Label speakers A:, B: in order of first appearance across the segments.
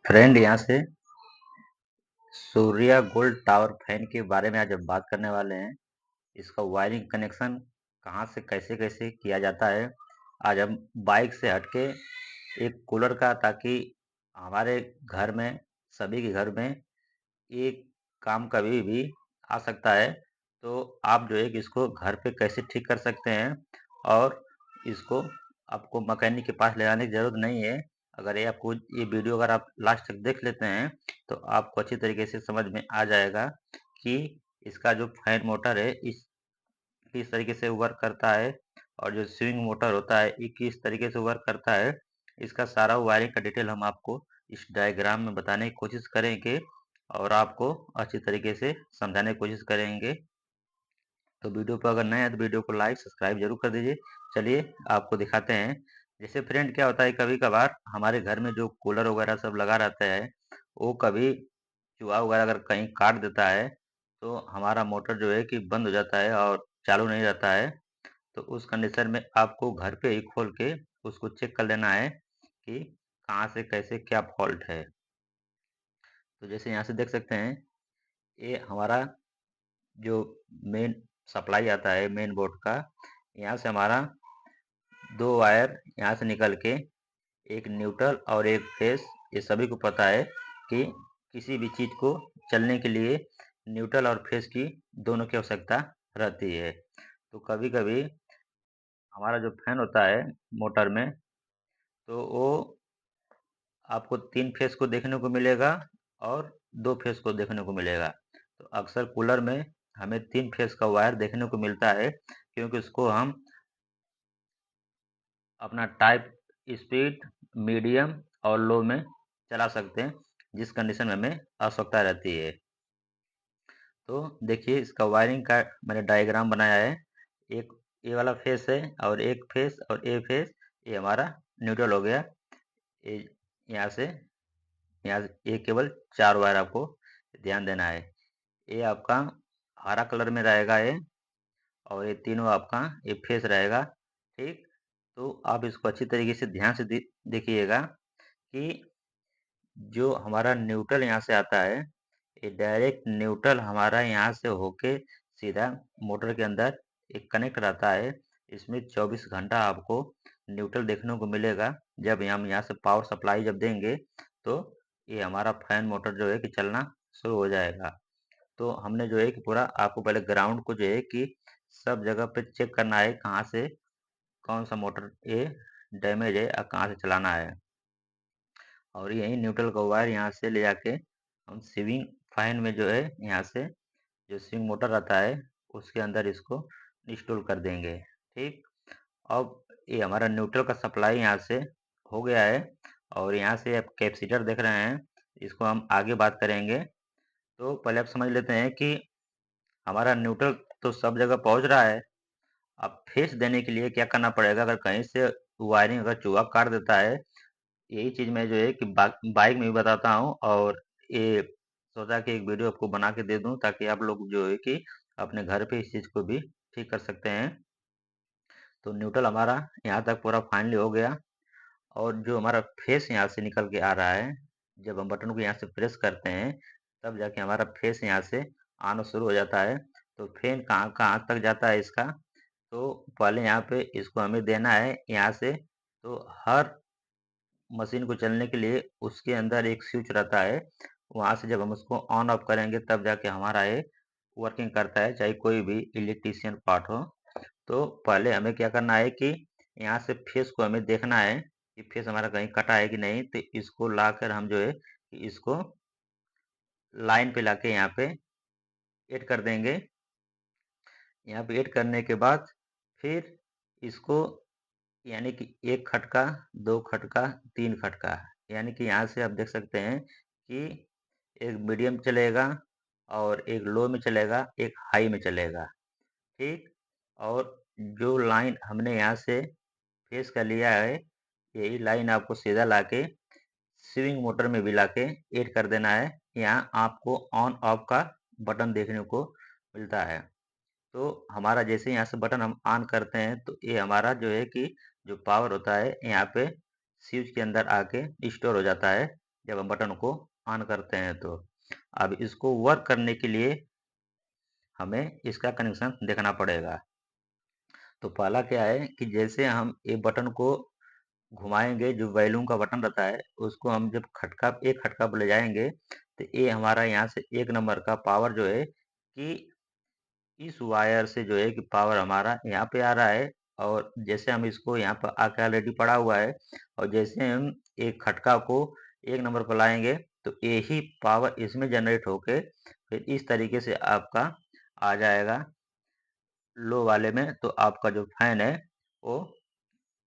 A: Friend यहाँ से Surya gold tower fan के बारे में आज हम बात करने वाले हैं। इसका वायरिंग कनेक्शन कहाँ से कैसे कैसे किया जाता है। आज हम बाइक से हटके एक कूलर का, ताकि हमारे घर में, सभी के घर में एक काम कभी भी आ सकता है, तो आप जो है कि इसको घर पे कैसे ठीक कर सकते हैं। और इसको आपको मैकेनिक के पास ले जाने की ज़रूरत नहीं है। अगर ये वीडियो अगर आप लास्ट तक देख लेते हैं तो आपको अच्छी तरीके से समझ में आ जाएगा कि इसका जो फैन मोटर है इस किस तरीके से वर्क करता है, और जो स्विंग मोटर होता है ये किस तरीके से वर्क करता है। इसका सारा वायरिंग का डिटेल हम आपको इस डायग्राम में बताने की कोशिश करेंगे, और आपको अच्छी तरीके से समझाने की कोशिश करेंगे। तो वीडियो पर अगर नए हैं तो वीडियो को लाइक सब्सक्राइब जरूर कर दीजिए। चलिए आपको दिखाते हैं। जैसे फ्रेंड क्या होता है, कभी कभार हमारे घर में जो कूलर वगैरह सब लगा रहता है, वो कभी चूहा वगैरह अगर कहीं काट देता है तो हमारा मोटर जो है कि बंद हो जाता है और चालू नहीं रहता है। तो उस कंडीशन में आपको घर पे ही खोल के उसको चेक कर लेना है कि कहाँ से कैसे क्या फॉल्ट है। तो जैसे यहाँ से देख सकते हैं, ये हमारा जो मेन सप्लाई आता है मेन बोर्ड का, यहाँ से हमारा दो वायर यहाँ से निकल के एक न्यूट्रल और एक फेस। ये सभी को पता है कि किसी भी चीज़ को चलने के लिए न्यूट्रल और फेस की दोनों की आवश्यकता रहती है। तो कभी कभी हमारा जो फैन होता है मोटर में, तो वो आपको 3 फेस को देखने को मिलेगा और 2 फेस को देखने को मिलेगा। तो अक्सर कूलर में हमें 3 फेस का वायर देखने को मिलता है, क्योंकि उसको हम अपना टाइप स्पीड, मीडियम और लो में चला सकते हैं, जिस कंडीशन में हमें आवश्यकता रहती है। तो देखिए इसका वायरिंग का मैंने डायग्राम बनाया है। एक ये वाला फेस है और एक फेस और ए फेस, ये हमारा न्यूट्रल हो गया। ये यहाँ से यहाँ से ये केवल 4 वायर आपको ध्यान देना है। ये आपका हरा कलर में रहेगा ये, और ये तीनों आपका ये फेस रहेगा। ठीक, तो आप इसको अच्छी तरीके से ध्यान से देखिएगा कि जो हमारा न्यूट्रल यहाँ से आता है, ये डायरेक्ट न्यूट्रल हमारा यहाँ से होके सीधा मोटर के अंदर एक कनेक्ट रहता है। इसमें 24 घंटा आपको न्यूट्रल देखने को मिलेगा। जब हम यहाँ से पावर सप्लाई जब देंगे तो ये हमारा फैन मोटर जो है कि चलना शुरू हो जाएगा। तो हमने जो है कि पूरा आपको पहले ग्राउंड को जो है कि सब जगह पे चेक करना है, कहाँ से कौन सा मोटर ये डैमेज है और कहाँ से चलाना है। और यही न्यूट्रल का वायर यहाँ से ले जाके हम स्विंग फैन में जो है यहाँ से जो स्विंग मोटर रहता है उसके अंदर इसको इंस्टॉल कर देंगे। ठीक, अब ये हमारा न्यूट्रल का सप्लाई यहाँ से हो गया है, और यहाँ से आप कैपेसिटर देख रहे हैं, इसको हम आगे बात करेंगे। तो पहले आप समझ लेते हैं कि हमारा न्यूट्रल तो सब जगह पहुँच रहा है। अब फेस देने के लिए क्या करना पड़ेगा, अगर कहीं से वायरिंग अगर चूहा काट देता है, यही चीज़ मैं जो है कि बाइक में भी बताता हूँ, और ये सोचा कि एक वीडियो आपको बना के दे दूँ, ताकि आप लोग जो है कि अपने घर पे इस चीज़ को भी ठीक कर सकते हैं। तो न्यूट्रल हमारा यहाँ तक पूरा फाइनली हो गया, और जो हमारा फेस यहाँ से निकल के आ रहा है, जब हम बटन को यहाँ से प्रेस करते हैं तब जाके हमारा फेस यहाँ से आना शुरू हो जाता है। तो फैन कहाँ कहाँ तक जाता है इसका, तो पहले यहाँ पे इसको हमें देना है यहाँ से। तो हर मशीन को चलने के लिए उसके अंदर एक स्विच रहता है, वहाँ से जब हम उसको ऑन ऑफ करेंगे तब जाके हमारा ये वर्किंग करता है, चाहे कोई भी इलेक्ट्रीशियन पार्ट हो। तो पहले हमें क्या करना है कि यहाँ से फेस को हमें देखना है कि फेस हमारा कहीं कटा है कि नहीं। तो इसको लाकर हम जो है कि इसको लाइन पे लाके यहाँ पे ऐड कर देंगे। यहाँ पे ऐड करने के बाद फिर इसको, यानी कि एक खटका, दो खटका, तीन खटका, यानी कि यहाँ से आप देख सकते हैं कि एक मीडियम चलेगा और एक लो में चलेगा, एक हाई में चलेगा। ठीक, और जो लाइन हमने यहाँ से फेस का लिया है, यही लाइन आपको सीधा लाके स्विंग मोटर में भी लाके ऐड कर देना है। यहाँ आपको ऑन ऑफ का बटन देखने को मिलता है। तो हमारा जैसे यहाँ से बटन हम ऑन करते हैं तो ये हमारा जो है कि जो पावर होता है यहाँ पे स्विच के अंदर आके स्टोर हो जाता है। जब हम बटन को ऑन करते हैं तो। अब इसको वर्क करने के लिए हमें इसका कनेक्शन देखना पड़ेगा। तो पहला क्या है कि जैसे हम ये बटन को घुमाएंगे, जो वॉल्यूम का बटन रहता है उसको हम जब खटका एक खटका पर ले जाएंगे तो ये हमारा यहाँ से 1 नंबर का पावर जो है कि इस वायर से जो है कि पावर हमारा यहाँ पे आ रहा है। और जैसे हम इसको यहाँ पर आके ऑलरेडी पड़ा हुआ है, और जैसे हम एक खटका को 1 नंबर पर लाएंगे तो यही पावर इसमें जनरेट होके फिर इस तरीके से आपका आ जाएगा लो वाले में। तो आपका जो फैन है वो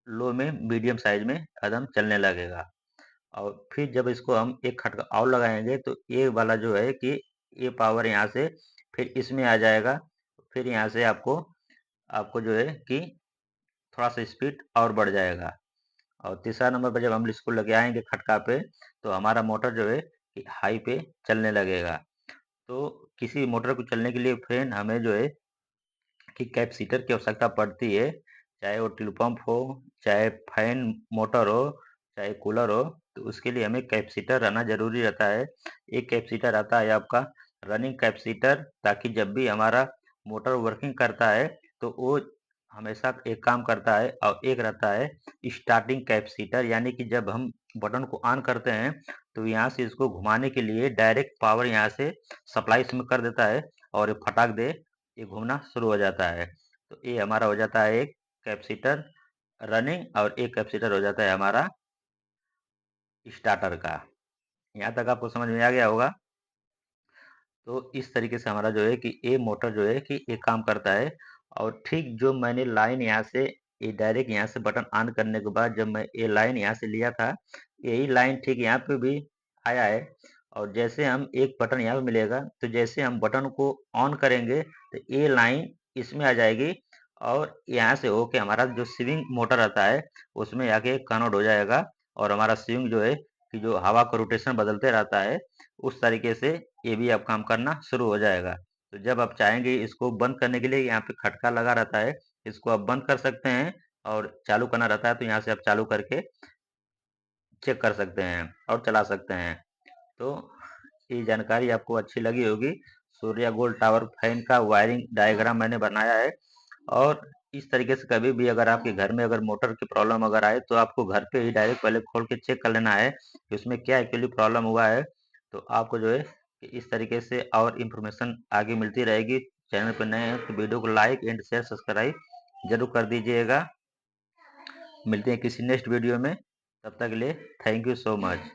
A: लो में मीडियम साइज में एकदम चलने लगेगा। और फिर जब इसको हम एक खटका और लगाएंगे तो ये वाला जो है कि ये पावर यहाँ से फिर इसमें आ जाएगा। फिर यहाँ से आपको आपको जो है कि थोड़ा सा स्पीड और बढ़ जाएगा। और तीसरा नंबर पर जब हम इसको लगे आएंगे खटका पे तो हमारा मोटर जो है कि हाई पे चलने लगेगा। तो किसी मोटर को चलने के लिए फ्रेंड हमें जो है कि कैपेसिटर की आवश्यकता पड़ती है। चाहे वो ट्यूब पंप हो, चाहे फैन मोटर हो, चाहे कूलर हो, तो उसके लिए हमें कैपेसिटर रहना ज़रूरी रहता है। एक कैपेसिटर आता है आपका रनिंग कैपेसिटर, ताकि जब भी हमारा मोटर वर्किंग करता है तो वो हमेशा एक काम करता है। और एक रहता है स्टार्टिंग कैपेसिटर, यानी कि जब हम बटन को ऑन करते हैं तो यहाँ से इसको घुमाने के लिए डायरेक्ट पावर यहाँ से सप्लाई इसमें कर देता है और ये फटाक दे ये घूमना शुरू हो जाता है। तो ये हमारा हो जाता है एक कैपेसिटर रनिंग, और एक कैपेसिटर हो जाता है हमारा स्टार्टर का। यहाँ तक आपको समझ में आ गया होगा। तो इस तरीके से हमारा जो है कि ये मोटर जो है कि ये काम करता है। और ठीक जो मैंने लाइन यहाँ से ये डायरेक्ट यहाँ से बटन ऑन करने के बाद जब मैं ये लाइन यहाँ से लिया था, यही लाइन ठीक यहाँ पे भी आया है। और जैसे हम एक बटन यहाँ पे मिलेगा तो जैसे हम बटन को ऑन करेंगे तो ये लाइन इसमें आ जाएगी, और यहाँ से होके हमारा जो स्विंग मोटर रहता है उसमें आके कन्वर्ट हो जाएगा। और हमारा स्विंग जो है कि जो हवा का रोटेशन बदलते रहता है उस तरीके से ये भी अब काम करना शुरू हो जाएगा। तो जब आप चाहेंगे इसको बंद करने के लिए यहाँ पे खटका लगा रहता है, इसको आप बंद कर सकते हैं। और चालू करना रहता है तो यहाँ से आप चालू करके चेक कर सकते हैं और चला सकते हैं। तो ये जानकारी आपको अच्छी लगी होगी। सूर्या गोल्ड टावर फैन का वायरिंग डायग्राम मैंने बनाया है। और इस तरीके से कभी भी अगर आपके घर में अगर मोटर की प्रॉब्लम अगर आए तो आपको घर पे ही डायरेक्ट पहले खोल के चेक कर लेना है कि उसमें क्या एक्चुअली प्रॉब्लम हुआ है। तो आपको जो है कि इस तरीके से और इन्फॉर्मेशन आगे मिलती रहेगी। चैनल पर नए हैं तो वीडियो को लाइक एंड शेयर सब्सक्राइब जरूर कर दीजिएगा। मिलते हैं किसी नेक्स्ट वीडियो में, तब तक के लिए थैंक यू सो मच।